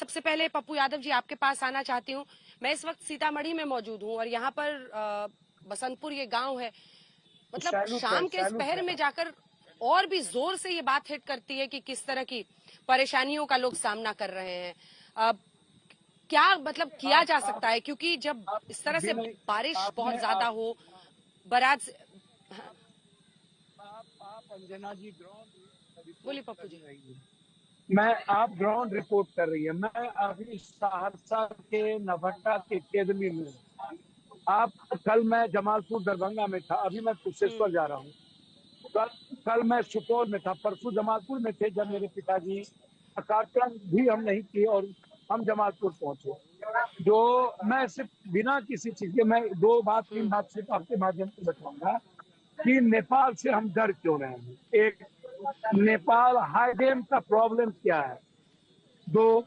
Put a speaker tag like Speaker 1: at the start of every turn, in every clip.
Speaker 1: सबसे पहले पप्पू यादव जी आपके पास आना चाहती हूँ। मैं इस वक्त सीतामढ़ी में मौजूद हूँ और यहाँ पर बसंतपुर ये गांव है। मतलब शाम के इस पहर में जाकर और भी जोर से ये बात हिट करती है कि किस तरह की परेशानियों का लोग सामना कर रहे हैं। क्या मतलब किया जा सकता है, क्योंकि जब इस तरह से बारिश बहुत ज्यादा हो, बारात
Speaker 2: अंजना जी ग्राउंड
Speaker 1: बोलिए पप्पू जी।
Speaker 2: आप ग्राउंड रिपोर्ट कर रही है। मैं अभी सहरसा के नवट्टा के केदमी में। कल मैं जमालपुर दरभंगा में था, अभी मैं कुशेश्वर जा रहा हूँ। कल मैं सुपौल में था, परसों जमालपुर में थे जब मेरे पिताजी कार्यक्रम भी हम नहीं किए और हम जमालपुर पहुंचे। जो मैं सिर्फ बिना किसी चीज के मैं तीन बात सिर्फ आपके माध्यम से बताऊंगा कि नेपाल से हम डर क्यों रहे हैं। एक, नेपाल हाई डैम का प्रॉब्लम क्या है। दो,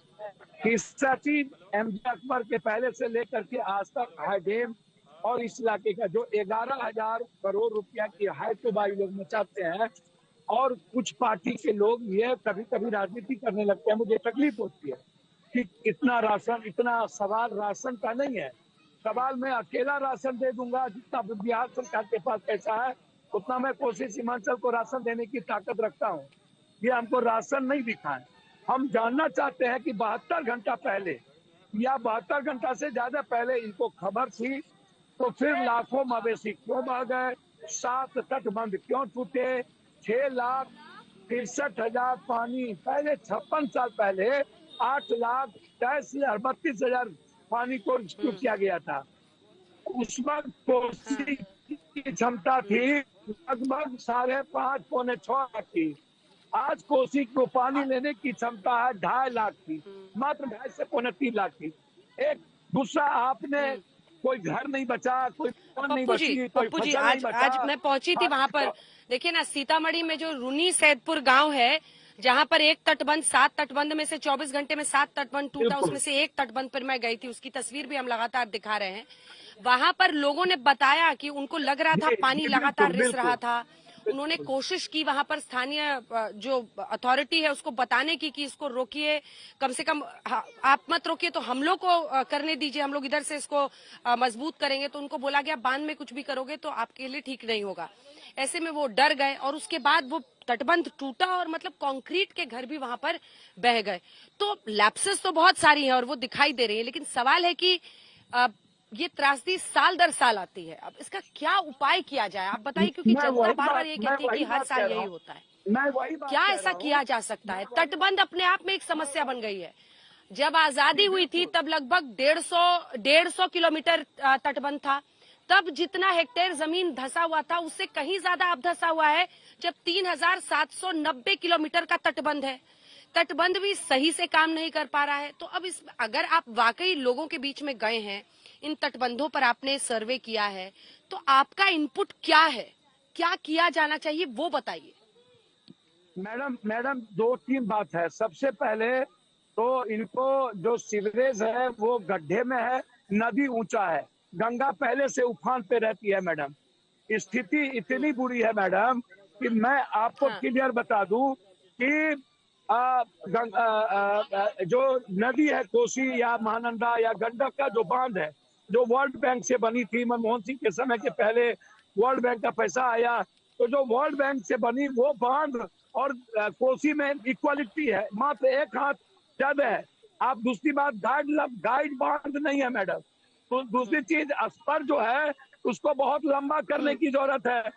Speaker 2: तीसरा चीज एमजे अकबर के पहले से लेकर के आज तक हाई डैम और इस इलाके का जो 11,000 करोड़ रुपया की हाई तबाही लोग मचाते हैं। और कुछ पार्टी के लोग ये कभी कभी राजनीति करने लगते हैं। मुझे तकलीफ होती है कि इतना राशन, इतना सवाल राशन का नहीं है। सवाल मैं अकेला राशन दे दूंगा, जितना बिहार सरकार के पास पैसा है उतना मैं कोसी सीमांचल को राशन देने की ताकत रखता हूँ। ये हमको राशन नहीं दिखाएं। हम जानना चाहते हैं कि 72 घंटा पहले या 72 घंटा से ज्यादा पहले इनको खबर थी तो फिर लाखों मवेशी क्यों बह गए, 7 तटबंध क्यों टूटे, 6,63,000 पानी पहले 56 साल पहले 8,23,32,000 पानी को रेस्क्यू किया गया था। उस वक्त कोसी की क्षमता थी लगभग 5.5 पौने 6 लाख की। आज कोसी को पानी लेने की क्षमता है 2.5 लाख की, मात्र 2.5 से पौने 3 लाख की। एक दूसरा, आपने कोई घर नहीं बचा, कोई नहीं बची, कोई फसल नहीं बचा।
Speaker 1: आज मैं पहुंची थी वहां पर। देखिए ना, सीतामढ़ी में जो रूनी सैदपुर गांव है, जहां पर एक तटबंध, 7 तटबंध में से 24 घंटे में 7 तटबंध टूटा, उसमें से एक तटबंध पर मैं गई थी, उसकी तस्वीर भी हम लगातार दिखा रहे हैं। वहां पर लोगों ने बताया कि उनको लग रहा था पानी लगातार रिस रहा था। उन्होंने कोशिश की वहां पर स्थानीय जो अथॉरिटी है उसको बताने की कि इसको रोकिए, कम से कम आप मत रोकिए तो हम लोग को करने दीजिए, हम लोग इधर से इसको मजबूत करेंगे। तो उनको बोला गया बांध में कुछ भी करोगे तो आपके लिए ठीक नहीं होगा। ऐसे में वो डर गए और उसके बाद वो तटबंध टूटा और मतलब कंक्रीट के घर भी वहां पर बह गए। तो लैप्सेस तो बहुत सारी हैं और वो दिखाई दे रही है, लेकिन सवाल है कि ये त्रासदी साल दर साल आती है। अब इसका क्या उपाय किया जाए, आप बताइए, क्योंकि जनता बार बार ये कहती है कि हर साल यही होता है। क्या ऐसा किया जा सकता है? तटबंध अपने आप में एक समस्या बन गई है। जब आजादी हुई थी तब लगभग 150 किलोमीटर तटबंध था। तब जितना हेक्टेयर जमीन धंसा हुआ था उससे कहीं ज्यादा अब धंसा हुआ है, जब 3,790 किलोमीटर का तटबंध है। तटबंध भी सही से काम नहीं कर पा रहा है। तो अब अगर आप वाकई लोगों के बीच में गए हैं, इन तटबंधों पर आपने सर्वे किया है, तो आपका इनपुट क्या है, क्या किया जाना चाहिए वो बताइए।
Speaker 2: मैडम 2-3 बात है। सबसे पहले तो इनको जो सीवरेज है वो गड्ढे में है, नदी ऊंचा है, गंगा पहले से उफान पे रहती है। मैडम, स्थिति इतनी बुरी है मैडम कि मैं आपको क्लियर बता दूं कि जो नदी है कोसी या महानंदा या गंडक का जो बांध है, जो वर्ल्ड बैंक से बनी थी, मनमोहन सिंह के समय के पहले वर्ल्ड बैंक का पैसा आया, तो जो वर्ल्ड बैंक से बनी वो बांध और कोसी में इक्वालिटी है, मात्र एक हाथ जब है। आप दूसरी बात, गाइड बांध नहीं है मैडम। तो दूसरी चीज, स्पर जो है उसको बहुत लंबा करने की जरूरत है।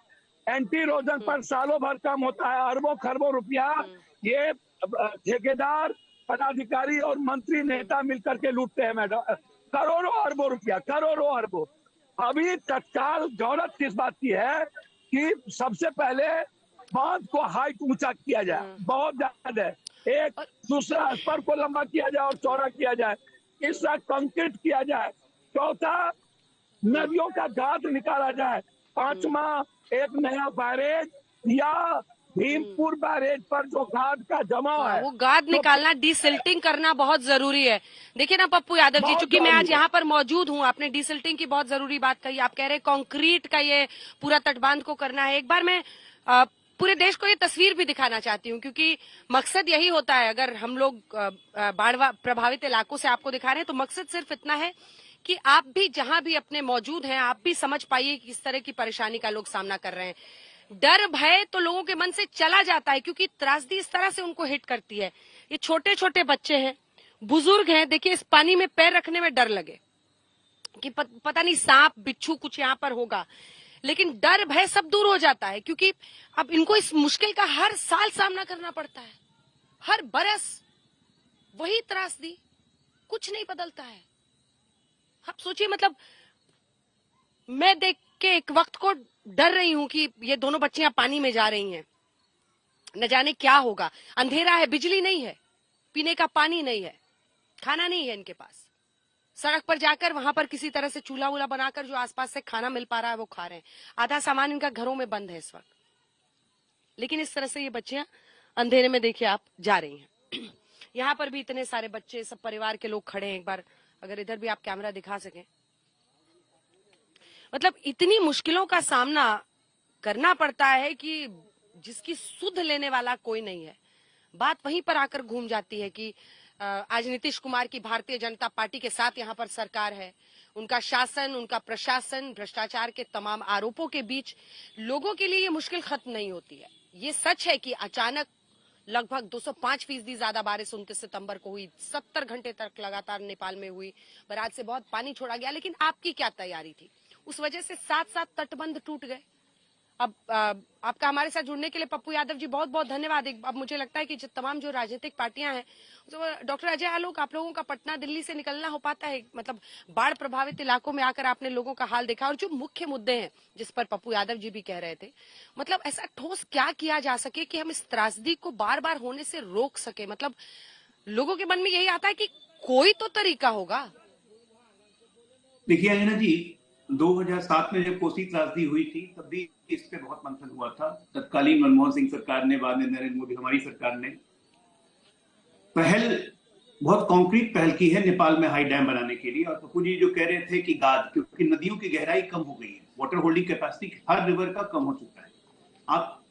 Speaker 2: एंटी इरोजन पर सालों भर काम होता है, अरबों खरबों रुपया ये ठेकेदार, पदाधिकारी और मंत्री नेता मिलकर के लूटते हैं मैडम, करोड़ों अरबों रुपया, करोड़ों अरबों। अभी तत्काल जरूरत किस बात की है कि सबसे पहले बांध को हाइट ऊंचा किया जाए, बहुत ज्यादा है। एक, दूसरा स्पर को लंबा किया जाए और चौड़ा किया जाए, तीसरा कंक्रीट किया जाए, चौथा नदियों का गाद निकाला जाए, पांचवा एक नया बैरेज या भीमपुर बैरेज पर जो गाद का जमाव है
Speaker 1: वो गाद निकालना, डिसिल्टिंग करना बहुत जरूरी है। देखिए ना पप्पू यादव जी, चूंकि मैं आज यहाँ पर मौजूद हूँ, आपने डिसिल्टिंग की बहुत जरूरी बात कही। आप कह रहे हैं कंक्रीट का ये पूरा तटबांध को करना है। एक बार मैं पूरे देश को ये तस्वीर भी दिखाना चाहती हूँ, क्योंकि मकसद यही होता है। अगर हम लोग बाढ़ प्रभावित इलाकों से आपको दिखा रहे हैं तो मकसद सिर्फ इतना है कि आप भी जहां भी अपने मौजूद हैं आप भी समझ पाइए कि किस तरह की परेशानी का लोग सामना कर रहे हैं। डर भय तो लोगों के मन से चला जाता है, क्योंकि त्रासदी इस तरह से उनको हिट करती है। ये छोटे छोटे बच्चे हैं, बुजुर्ग हैं, देखिए इस पानी में पैर रखने में डर लगे कि पता नहीं सांप बिच्छू कुछ यहाँ पर होगा, लेकिन डर भय सब दूर हो जाता है, क्योंकि अब इनको इस मुश्किल का हर साल सामना करना पड़ता है। हर बरस वही त्रासदी, कुछ नहीं बदलता है। आप सोचिए, मतलब मैं देख के एक वक्त को डर रही हूं कि ये दोनों बच्चियां पानी में जा रही हैं, न जाने क्या होगा। अंधेरा है, बिजली नहीं है, पीने का पानी नहीं है, खाना नहीं है इनके पास। सड़क पर जाकर वहां पर किसी तरह से चूल्हा वूल्हा बनाकर जो आसपास से खाना मिल पा रहा है वो खा रहे हैं। आधा सामान इनका घरों में बंद है इस वक्त, लेकिन इस तरह से ये बच्चियां अंधेरे में देखिए आप जा रही हैं। यहाँ पर भी इतने सारे बच्चे, सब परिवार के लोग खड़े हैं। एक बार अगर इधर भी आप कैमरा दिखा सकें, मतलब इतनी मुश्किलों का सामना करना पड़ता है कि जिसकी सुध लेने वाला कोई नहीं है। बात वहीं पर आकर घूम जाती है कि आज नीतीश कुमार की भारतीय जनता पार्टी के साथ यहाँ पर सरकार है। उनका शासन, उनका प्रशासन, भ्रष्टाचार के तमाम आरोपों के बीच लोगों के लिए ये मुश्किल खत्म नहीं होती है। ये सच है कि अचानक लगभग 205% ज्यादा बारिश 29 सितंबर को हुई, 70 घंटे तक लगातार नेपाल में हुई। बराज से बहुत पानी छोड़ा गया, लेकिन आपकी क्या तैयारी थी? उस वजह से 7 तटबंध टूट गए। अब आपका हमारे साथ जुड़ने के लिए पप्पू यादव जी बहुत बहुत धन्यवाद। अब मुझे लगता है कि तमाम जो राजनीतिक पार्टियां हैं, तो डॉक्टर अजय आलोक, आप लोगों का पटना दिल्ली से निकलना हो पाता है? मतलब बाढ़ प्रभावित इलाकों में आकर आपने लोगों का हाल देखा, और जो मुख्य मुद्दे हैं जिस पर पप्पू यादव जी भी कह रहे थे, मतलब ऐसा ठोस क्या किया जा सके कि हम इस त्रासदी को बार बार होने से रोक सके? मतलब लोगों के मन में यही आता है कि कोई तो तरीका होगा।
Speaker 3: देखिए अनिना जी, 2007 में जब कोसी त्रासदी हुई थी तब भी इस पे बहुत मंथन हुआ था। तत्कालीन मनमोहन सिंह सरकार ने, बाद में नरेंद्र मोदी हमारी सरकार ने बहुत कॉन्क्रीट पहल की है नेपाल में हाई डैम बनाने के लिए। और पप्पू जी जो कह रहे थे कि गाद, क्योंकि नदियों की गहराई कम हो गई है, वाटर होल्डिंग कैपेसिटी हर रिवर का कम हो चुका है। आप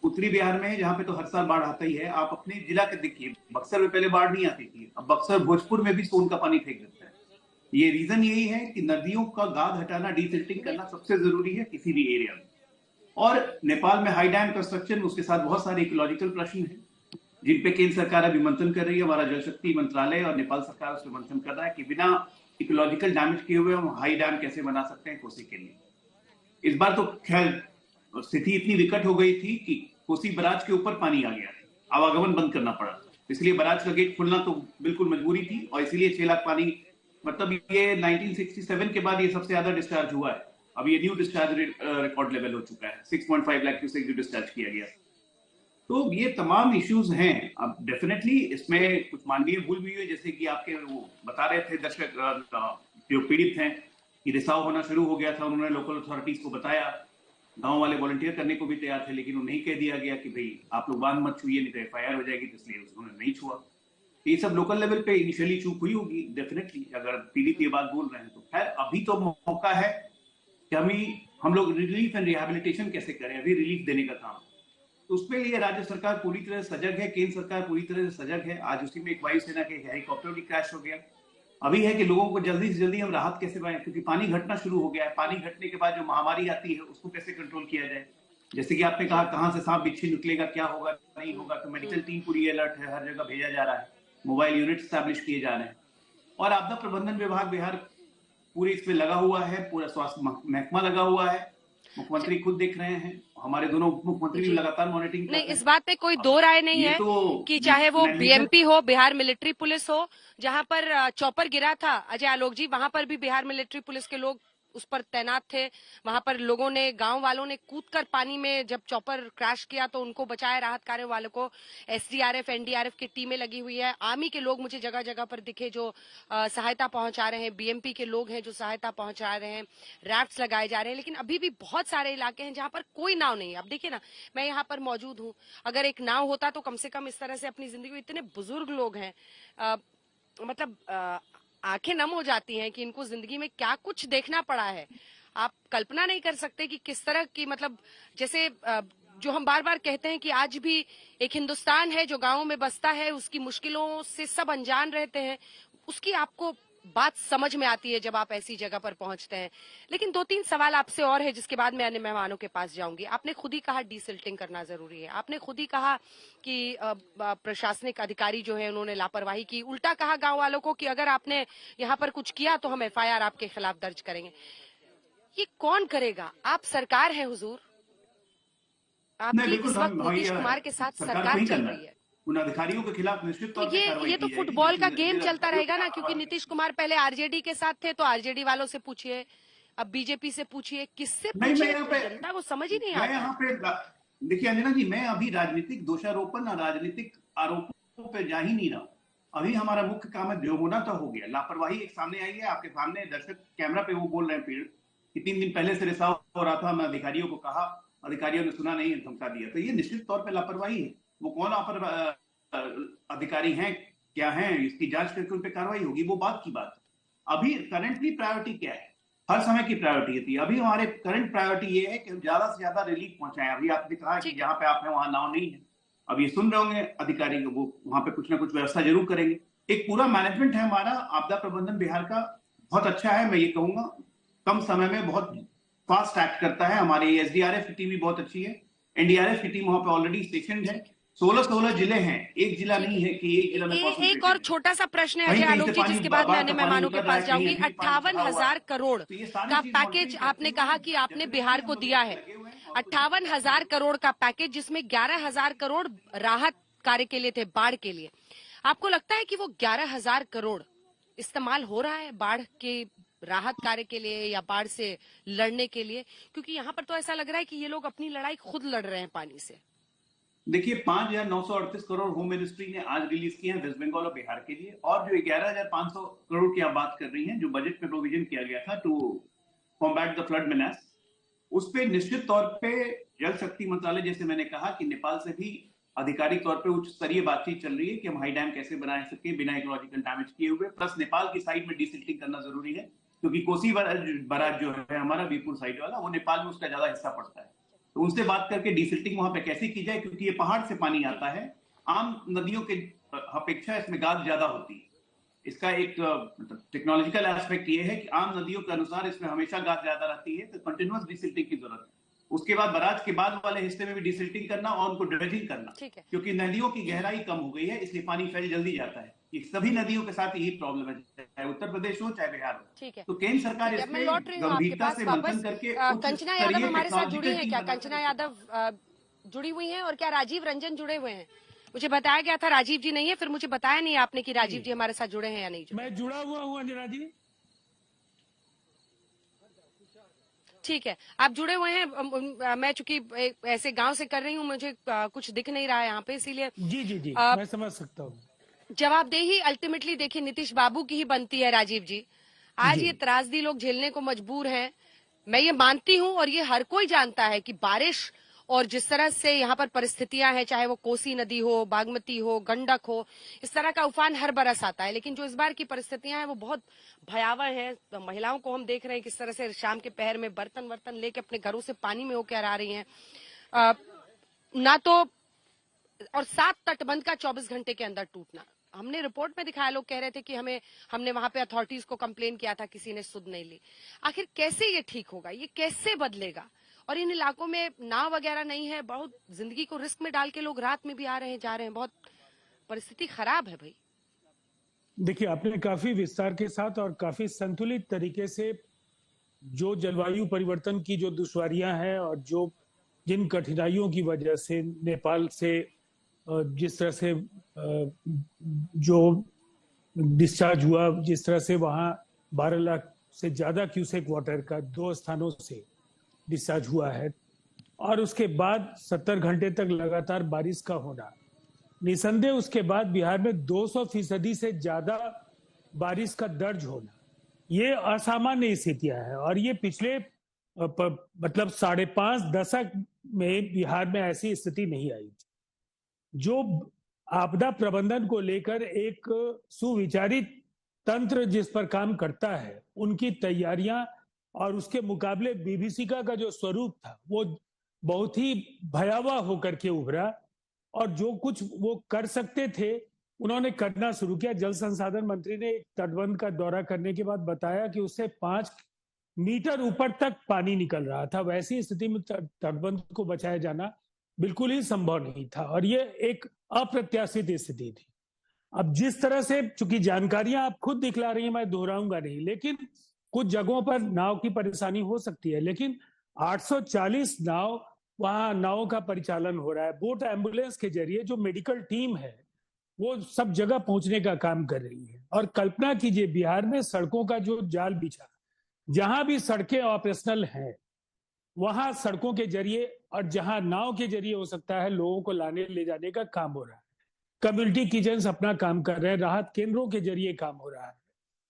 Speaker 3: उत्तरी बिहार में, जहां पे तो हर साल बाढ़ आता ही है, आप अपने जिला के देखिए, बक्सर में पहले बाढ़ नहीं आती थी, अब बक्सर भोजपुर में भी सोन का पानी फेंक देता है। ये रीजन यही है कि नदियों का गाद हटाना, डीसिल्टिंग करना सबसे जरूरी है किसी भी एरिया में। और नेपाल में हाई डैम कंस्ट्रक्शन, उसके साथ बहुत सारे इकोलॉजिकल प्रश्न हैं जिन पे केंद्र सरकार अभी मंथन कर रही है। हमारा जल शक्ति मंत्रालय और नेपाल सरकार उस पर मंथन कर रहा है कि बिना इकोलॉजिकल डैमेज किए हुए हम हाई डैम कैसे बना सकते हैं कोसी के लिए। इस बार तो खैर स्थिति इतनी विकट हो गई थी कि कोसी बराज के ऊपर पानी आ गया, आवागमन बंद करना पड़ा, इसलिए बराज का गेट खुलना तो बिल्कुल मजबूरी थी। और इसीलिए 6 लाख पानी, मतलब ये 1967 के बाद ये सबसे ज्यादा डिस्चार्ज हुआ है। अब ये न्यू डिस्चार्ज रिकॉर्ड लेवल हो चुका है, 6.5 लाख क्यूसेक जो डिस्चार्ज किया गया। तो ये तमाम इश्यूज हैं। अब डेफिनेटली इसमें कुछ मानवीय भूल भी हुई, जैसे कि आपके वो बता रहे थे दर्शक जो पीड़ित हैं कि रिसाव होना शुरू हो गया था। उन्होंने लोकल अथॉरिटीज को बताया, गांव वाले वॉलंटियर करने को भी तैयार थे, लेकिन उन्हें कह दिया गया कि भाई आप लोग बांध मत छुइए, नहीं तो FIR हो जाएगी, तो इसलिए उन्होंने नहीं छुआ। ये सब लोकल लेवल पे इनिशियली चूक हुई होगी डेफिनेटली, अगर पीड़ित ये बात बोल रहे हैं तो। खैर अभी तो मौका है कि हम लोग रिलीफ एंड रिहेबिलिटेशन कैसे करें, अभी रिलीफ देने का काम, तो उसके लिए राज्य सरकार पूरी तरह सजग है, केंद्र सरकार पूरी तरह से सजग है। आज उसी में एक वायुसेना के हेलीकॉप्टर भी क्रैश हो गया। अभी है कि लोगों को जल्दी से जल्दी हम राहत कैसे पाएं, क्योंकि पानी घटना शुरू हो गया है। पानी घटने के बाद जो महामारी आती है उसको कैसे कंट्रोल किया जाए। जैसे कि आपने कहा कहां से सांप बिच्छू निकलेगा, क्या होगा नहीं होगा, तो मेडिकल टीम पूरी अलर्ट है, हर जगह भेजा जा रहा है, मोबाइल यूनिट स्टैब्लिश किए जा रहे हैं, और आपदा प्रबंधन विभाग बिहार पूरे इसमें लगा हुआ है, पूरा स्वास्थ्य महकमा लगा हुआ है, मुख्यमंत्री खुद देख रहे हैं, हमारे दोनों उप मुख्यमंत्री भी लगातार मॉनिटरिंग कर रहे हैं।
Speaker 1: नहीं, इस बात पे कोई दो राय नहीं है कि चाहे वो BMP हो, बिहार मिलिट्री पुलिस हो, जहां पर चॉपर गिरा था अजय आलोक जी, वहां पर भी बिहार मिलिट्री पुलिस के लोग उस पर तैनात थे। वहां पर लोगों ने, गांव वालों ने कूदकर पानी में, जब चॉपर क्रैश किया तो उनको बचाया, राहत कार्य वालों को। SDRF NDRF की टीमें लगी हुई है, आर्मी के लोग मुझे जगह जगह पर दिखे जो सहायता पहुंचा रहे हैं, BMP के लोग हैं जो सहायता पहुंचा रहे हैं, रैफ्ट्स लगाए जा रहे हैं। लेकिन अभी भी बहुत सारे इलाके हैं जहां पर कोई नाव नहीं है। अब देखिए ना, मैं यहाँ पर मौजूद हूँ, अगर एक नाव होता तो कम से कम इस तरह से अपनी जिंदगी में, इतने बुजुर्ग लोग हैं, मतलब आंखें नम हो जाती हैं कि इनको जिंदगी में क्या कुछ देखना पड़ा है। आप कल्पना नहीं कर सकते कि किस तरह की, मतलब जैसे जो हम बार बार कहते हैं कि आज भी एक हिंदुस्तान है जो गांवों में बसता है, उसकी मुश्किलों से सब अनजान रहते हैं, उसकी आपको बात समझ में आती है जब आप ऐसी जगह पर पहुंचते हैं। लेकिन 2-3 सवाल आपसे और है जिसके बाद मैं अन्य मेहमानों के पास जाऊंगी। आपने खुद ही कहा डीसिल्टिंग करना जरूरी है, आपने खुद ही कहा कि प्रशासनिक अधिकारी जो है उन्होंने लापरवाही की, उल्टा कहा गांव वालों को कि अगर आपने यहाँ पर कुछ किया तो हम FIR आपके खिलाफ दर्ज करेंगे। ये कौन करेगा? आप सरकार है हुजूर, आपकी इस वक्त नीतीश कुमार के साथ सरकार चल रही है।
Speaker 3: उन अधिकारियों के खिलाफ निश्चित तौर पे कार्रवाई
Speaker 1: ये तो
Speaker 3: की जाएगी,
Speaker 1: फुटबॉल का
Speaker 3: लेकिन
Speaker 1: गेम
Speaker 3: मेरा
Speaker 1: चलता रहेगा ना, क्योंकि नीतीश कुमार पहले आरजेडी के साथ थे तो आरजेडी वालों से पूछिए, अब बीजेपी से पूछिए, किससे पूछिए, जनता को समझ ही नहीं आता।
Speaker 3: मैं यहाँ पे देखिए अंजना जी, मैं अभी राजनीतिक दोषारोपण और राजनीतिक आरोपों पे जा ही नहीं रहा हूँ। अभी हमारा मुख्य काम है, जो होना तो हो गया। लापरवाही एक सामने आई है, आपके सामने दर्शक कैमरा पे वो बोल रहे हैं पीड़ कि 3 दिन पहले से रिसाव हो रहा था, मैं अधिकारियों को कहा, अधिकारियों ने सुना नहीं, धमका दिया। तो ये निश्चित तौर पर लापरवाही है। वो कौन अधिकारी हैं, क्या हैं, इसकी जांच करके उन पर कार्रवाई होगी, वो बात की बात। अभी करंटली प्रायोरिटी क्या है? हर समय की प्रायोरिटी थी, अभी हमारे करंट प्रायोरिटी ये है कि हम ज्यादा से ज्यादा रिलीफ पहुंचाएं। अभी आपने कहा कि जहां पे आप हैं वहां नाव नहीं है, अब ये सुन रहे होंगे अधिकारी, वो वहां पे कुछ ना कुछ व्यवस्था जरूर करेंगे। एक पूरा मैनेजमेंट है हमारा, आपदा प्रबंधन बिहार का बहुत अच्छा है, मैं ये कहूंगा कम समय में बहुत फास्ट एक्ट करता है। हमारी SDRF की टीम भी बहुत अच्छी है, NDRF की टीम वहां पे ऑलरेडी स्टेशन है। 16 जिले हैं, एक जिला नहीं है कि एक जिला में
Speaker 1: एक और छोटा सा प्रश्न है अजय आलोक जी, जिसके बाद मैं अन्य मेहमानों के पास जाऊंगी। 58,000 करोड़ का पैकेज आपने कहा कि आपने बिहार को दिया है, 58,000 करोड़ का पैकेज, जिसमें 11,000 करोड़ राहत कार्य के लिए थे, बाढ़ के लिए। आपको लगता है कि वो 11,000 करोड़ इस्तेमाल हो रहा है बाढ़ के राहत कार्य के लिए या बाढ़ से लड़ने के लिए? क्योंकि यहाँ पर तो ऐसा लग रहा है कि ये लोग अपनी लड़ाई खुद लड़ रहे हैं पानी से।
Speaker 3: देखिए 5,938 करोड़ होम मिनिस्ट्री ने आज रिलीज किए हैं वेस्ट बंगाल और बिहार के लिए, और जो 11,500 करोड़ की आप बात कर रही हैं, जो बजट में प्रोविजन किया गया था टू कॉम्बैट द फ्लड मेनास, उस पे निश्चित तौर पे जल शक्ति मंत्रालय, जैसे मैंने कहा कि नेपाल से भी आधिकारिक तौर पे उच्च स्तरीय बातचीत चल रही है कि हम हाई डैम कैसे बना सके बिना इकोलॉजिकल डैमेज किए हुए। प्लस नेपाल की साइड में डिसिल्टिंग करना जरूरी है, क्योंकि कोसी बराज जो है हमारा बीरपुर साइड वाला, वो नेपाल में उसका ज्यादा हिस्सा पड़ता है। तो उनसे बात करके डिसिल्टिंग वहां पे कैसे की जाए, क्योंकि ये पहाड़ से पानी आता है, आम नदियों के अपेक्षा इसमें गाद ज्यादा होती है। इसका एक टेक्नोलॉजिकल एस्पेक्ट ये है कि आम नदियों के अनुसार इसमें हमेशा गाद ज्यादा रहती है, तो कंटिन्यूअस डिसिल्टिंग की जरूरत है। उसके बाद बराज के बाद वाले हिस्से में भी डिसिल्टिंग करना और उनको ड्रेजिंग करना, क्योंकि नदियों की गहराई कम हो गई है, इसलिए पानी फैल जल्दी जाता है। ये सभी नदियों के साथ यही प्रॉब्लम है, चाहे उत्तर प्रदेश हो चाहे बिहार हो। तो केंद्र सरकार इसमें गंभीरता से मंथन करके
Speaker 1: कंचना यादव हमारे साथ जुड़ी है क्या? कंचना यादव जुड़ी हुई हैं, और क्या राजीव रंजन जुड़े हुए हैं? मुझे बताया गया था राजीव जी नहीं है, फिर मुझे बताया नहीं आपने कि राजीव जी हमारे साथ जुड़े हैं या नहीं जुड़े।
Speaker 4: मैं जुड़ा हुआ हूँ अंजना जी।
Speaker 1: ठीक है, आप जुड़े हुए हैं। मैं चूंकि ऐसे गांव से कर रही हूँ, मुझे कुछ दिख नहीं रहा है यहाँ पे, इसीलिए
Speaker 4: जी मैं समझ सकता हूँ।
Speaker 1: जवाबदेही अल्टीमेटली देखिए नीतीश बाबू की ही बनती है। राजीव जी, आज ये त्रासदी लोग झेलने को मजबूर हैं, मैं ये मानती हूँ, और ये हर कोई जानता है कि बारिश और जिस तरह से यहाँ पर परिस्थितियां हैं, चाहे वो कोसी नदी हो, बागमती हो, गंडक हो, इस तरह का उफान हर बरस आता है। लेकिन जो इस बार की परिस्थितियां हैं वो बहुत भयावह हैं। तो महिलाओं को हम देख रहे हैं किस तरह से शाम के पहर में बर्तन लेके अपने घरों से पानी में होकर आ रही हैं। ना तो, और 7 तटबंध का 24 घंटे के अंदर टूटना, हमने रिपोर्ट में दिखाया, लोग कह रहे थे कि हमने वहां पे अथॉरिटीज को कंप्लेन किया था, किसी ने सुध नहीं ली। आखिर कैसे ये ठीक होगा, ये कैसे बदलेगा? और इन इलाकों में नाव वगैरह नहीं है, बहुत जिंदगी को रिस्क में डाल के लोग रात में भी आ रहे हैं, जा रहे हैं, बहुत परिस्थिति खराब है भाई।
Speaker 4: देखिए, आपने काफी विस्तार के साथ और काफी संतुलित तरीके से जो जलवायु परिवर्तन की जो दुश्वारियां हैं और जिन कठिनाइयों की वजह से नेपाल से जिस तरह से जो डिस्चार्ज हुआ, जिस तरह से वहां 12 लाख से ज्यादा क्यूसेक वाटर का 2 स्थानों से डिस्चार्ज हुआ है, और उसके बाद 70 घंटे तक लगातार बारिश का होना, निसंदेह उसके बाद बिहार में 200% से ज्यादा बारिश का दर्ज होना, ये असामान्य स्थितियां हैं। और ये पिछले मतलब 5.5 दशक में बिहार में ऐसी स्थिति नहीं आई। जो आपदा प्रबंधन को लेकर एक सुविचारित तंत्र जिस पर काम करता है, उनकी तैयारियां और उसके मुकाबले विभीषिका का जो स्वरूप था, वो बहुत ही भयावह होकर के उभरा और जो कुछ वो कर सकते थे उन्होंने करना शुरू किया। जल संसाधन मंत्री ने तटबंध का दौरा करने के बाद बताया कि उससे 5 मीटर ऊपर तक पानी निकल रहा था। वैसी स्थिति में तटबंध को बचाया जाना बिल्कुल ही संभव नहीं था और ये एक अप्रत्याशित स्थिति थी। अब जिस तरह से, चूंकि जानकारियां आप खुद दिखला रही हैं, मैं दोहराऊंगा नहीं, लेकिन कुछ जगहों पर नाव की परेशानी हो सकती है, लेकिन 840 नाव, वहां नावों का परिचालन हो रहा है। बोट एम्बुलेंस के जरिए जो मेडिकल टीम है वो सब जगह पहुंचने का काम कर रही है। और कल्पना कीजिए, बिहार में सड़कों का जो जाल बिछा, जहां भी सड़कें ऑपरेशनल हैं वहां सड़कों के जरिए और जहां नाव के जरिए हो सकता है लोगों को लाने ले जाने का काम हो रहा है। कम्युनिटी किचन्स अपना काम कर रहे हैं, राहत केंद्रों के जरिए काम हो रहा है।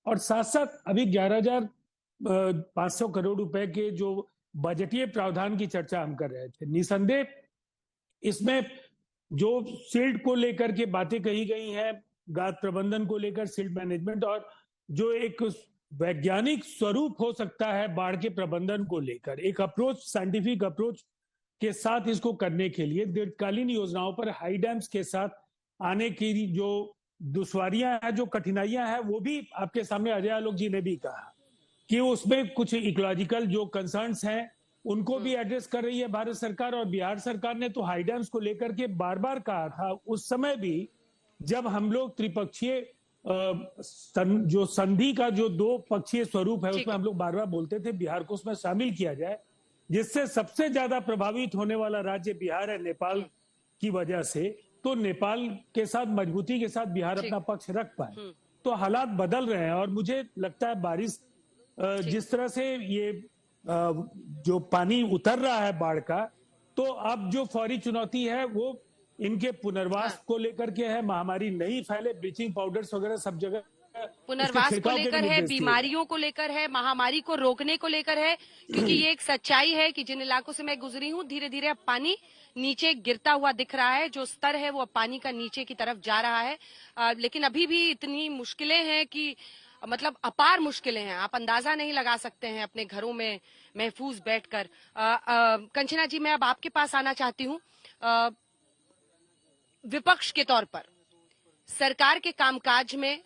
Speaker 4: और साथ साथ अभी 11,500 करोड़ रुपए के जो बजटीय प्रावधान की चर्चा हम कर रहे थे, निसंदेह इसमें जो सिल्ट को लेकर के बातें कही गई हैं, गाद प्रबंधन को लेकर, सिल्ट मैनेजमेंट, और जो एक वैज्ञानिक स्वरूप हो सकता है बाढ़ के प्रबंधन को लेकर, एक अप्रोच, साइंटिफिक अप्रोच के साथ इसको करने के लिए दीर्घकालीन योजनाओं पर हाई डैम्स के साथ आने की जो दुश्वारियां हैं, जो कठिनाइयां हैं, वो भी आपके सामने अजय आलोक जी ने भी कहा कि उसमें कुछ इकोलॉजिकल जो कंसर्न्स हैं उनको भी एड्रेस कर रही है भारत सरकार। और बिहार सरकार ने तो हाई डैम्स को लेकर के बार बार कहा था, उस समय भी जब हम लोग त्रिपक्षीय जो संधि का जो 2 पक्षीय स्वरूप है उसमें हम लोग बार बार बोलते थे बिहार को उसमें शामिल किया जाए, जिससे सबसे ज्यादा प्रभावित होने वाला राज्य बिहार है नेपाल की वजह से, तो नेपाल के साथ मजबूती के साथ बिहार अपना पक्ष रख पाए। तो हालात बदल रहे हैं और मुझे लगता है बारिश जिस तरह से ये जो पानी उतर रहा है बाढ़ का, तो अब जो फौरी चुनौती है वो इनके पुनर्वास को लेकर के है, महामारी नहीं फैले, ब्लीचिंग पाउडर्स वगैरह सब जगह
Speaker 1: पुनर्वास को लेकर है, बीमारियों को लेकर है, महामारी को रोकने को लेकर है। क्योंकि ये एक सच्चाई है कि जिन इलाकों से मैं गुजरी हूँ, धीरे धीरे अब पानी नीचे गिरता हुआ दिख रहा है। जो स्तर है वो अब पानी का नीचे की तरफ जा रहा है। लेकिन अभी भी इतनी मुश्किलें हैं कि मतलब अपार मुश्किलें हैं, आप अंदाजा नहीं लगा सकते हैं अपने घरों में महफूज बैठकर। कंचना जी, मैं अब आपके पास आना चाहती हूँ। विपक्ष के तौर पर सरकार के कामकाज में,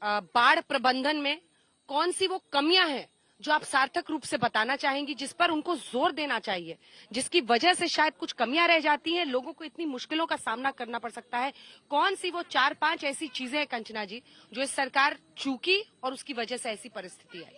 Speaker 1: बाढ़ प्रबंधन में कौन सी वो कमियां हैं जो आप सार्थक रूप से बताना चाहेंगी, जिस पर उनको जोर देना चाहिए, जिसकी वजह से शायद कुछ कमियां रह जाती हैं, लोगों को इतनी मुश्किलों का सामना करना पड़ सकता है? कौन सी वो 4-5 ऐसी चीजें हैं कंचना जी जो इस सरकार चूकी और उसकी वजह से ऐसी परिस्थिति आई?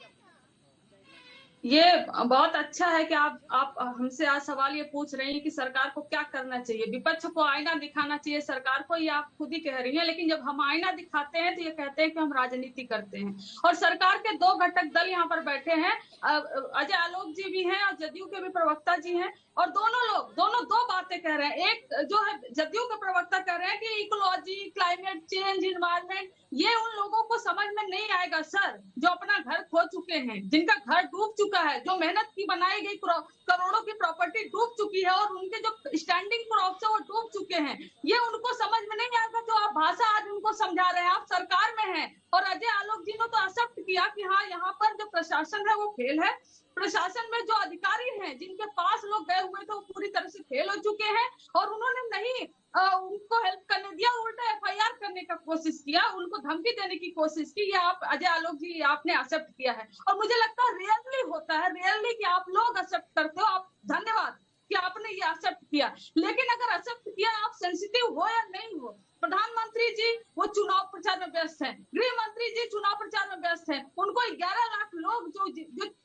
Speaker 5: ये बहुत अच्छा है कि आप हमसे आज सवाल ये पूछ रही हैं कि सरकार को क्या करना चाहिए। विपक्ष को आईना दिखाना चाहिए सरकार को, ये आप खुद ही कह रही हैं। लेकिन जब हम आईना दिखाते हैं तो ये कहते हैं कि हम राजनीति करते हैं। और सरकार के 2 घटक दल यहाँ पर बैठे हैं, अजय आलोक जी भी हैं और जदयू के भी प्रवक्ता जी हैं, और दोनों 2 बातें कह रहे हैं। एक जो है जदयू के प्रवक्ता कह रहे हैं कि इकोलॉजी, क्लाइमेट चेंज, इन्वायरमेंट, ये उन लोगों को समझ में नहीं आएगा सर, जो अपना घर खो चुके हैं, जिनका घर डूब चुका है, जो मेहनत की बनाई गई करोड़ों की प्रॉपर्टी डूब चुकी है और उनके जो स्टैंडिंग क्रॉप्स है वो डूब चुके हैं। ये उनको समझ में नहीं आएगा जो आप भाषा आज उनको समझा रहे हैं। आप सरकार में हैं और अजय आलोक जी ने तो एक्सेप्ट किया कि हाँ, यहाँ पर जो प्रशासन है वो फेल है। प्रशासन में जो अधिकारी हैं जिनके पास लोग गए हुए थे वो पूरी तरह से फेल हो चुके हैं और उन्होंने नहीं उनको हेल्प करने दिया, उल्टा FIR करने का कोशिश किया, उनको धमकी देने की कोशिश की। ये आप अजय आलोक जी आपने एक्सेप्ट किया है और मुझे लगता है रियली होता है, रियली कि आप लोग एक्सेप्ट करते हो। आप धन्यवाद कि आपने ये एक्सेप्ट किया। लेकिन अगर एक्सेप्ट किया, आप सेंसिटिव हो या नहीं हो, प्रधानमंत्री जी वो चुनाव प्रचार में व्यस्त हैं, गृह मंत्री जी चुनाव प्रचार में व्यस्त हैं, उनको 11 लाख लोग जो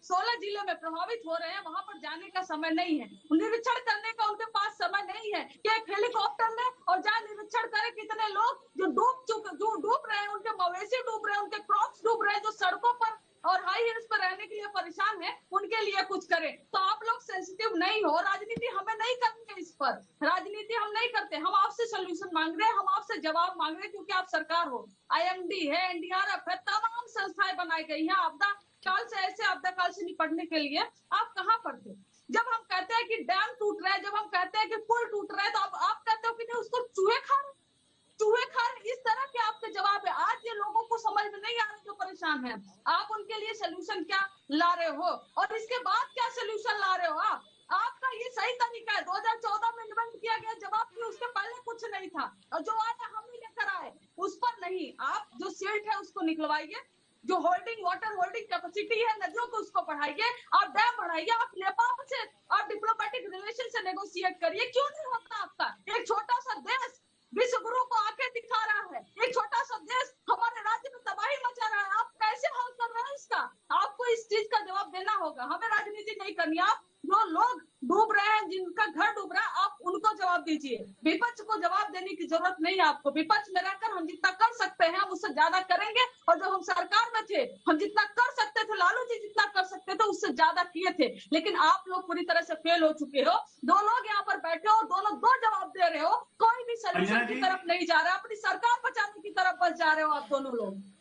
Speaker 5: 16 जिले में प्रभावित हो रहे हैं वहां पर जाने का समय नहीं है, निरीक्षण करने का उनके पास समय नहीं है कि एक हेलीकॉप्टर में और जहाँ निरीक्षण करें कितने लोग जो डूब रहे हैं, उनके मवेशी डूब रहे हैं, उनके क्रॉप्स डूब रहे हैं, जो सड़कों पर और हाई हिल्स पर रहने के लिए परेशान है, उनके लिए कुछ करें। तो आप लोग सेंसिटिव नहीं हो, राजनीति हमें नहीं करनी है, इस पर राजनीति हम नहीं करते। हम आपसे सोल्यूशन मांग रहे हैं, हम आपसे जवाब मांग रहे हैं, क्योंकि आप सरकार हो। IMD है, NDRF है, तमाम संस्थाएं बनाई गई हैं आपदा काल से, ऐसे आपदा काल से निपटने के लिए। आप कहाँ पर थे जब हम कहते हैं कि डैम टूट रहा है, जब हम कहते हैं कि पुल टूट रहा है, तो आप कहते हो कि नहीं उसको चूहे खा रहे, इस तरह के आपके जवाब है। आज ये लोगों को समझ में नहीं आ रहा जो परेशान है, आप उनके लिए सोल्यूशन क्या ला रहे हो और इसके बाद क्या सोल्यूशन ला रहे हो? आपका ये सही तरीका है। और जो आया हम ही लेकर आए, उस पर नहीं। आप जो सिल्ट है उसको निकलवाइए, जो होल्डिंग वाटर होल्डिंग कैपेसिटी है नदियों को उसको बढ़ाइए, आप डैम बढ़ाइए, आप नेपाल से आप डिप्लोमेटिक रिलेशन से नेगोशिएट करिए। क्यों नहीं होता आपका? एक छोटा सा देश विश्व गुरु को आके दिखा रहा है, एक छोटा सा देश हमारे राज्य में तबाही मचा रहा है, आप कैसे हल कर रहे हैं इसका? आपको इस चीज का जवाब देना होगा, हमें राजनीति नहीं करनी। आप जो लोग डूब रहे हैं, जिनका घर डूब रहा है, आप उनको जवाब दीजिए। विपक्ष को जवाब देने की जरूरत नहीं है आपको। विपक्ष में रहकर हम जितना कर सकते हैं हम उससे ज्यादा करेंगे, और जब हम सरकार में थे हम जितना कर सकते थे, लालू जी जितना कर सकते थे उससे ज्यादा किए थे। लेकिन आप लोग पूरी तरह से फेल हो चुके हो। दो लोग यहाँ पर बैठे हो, दोनों दो जवाब दे रहे हो, कोई भी सोल्यूशन की तरफ नहीं जा रहा, अपनी सरकार बचाने की तरफ बस जा रहे हो आप दोनों लोग।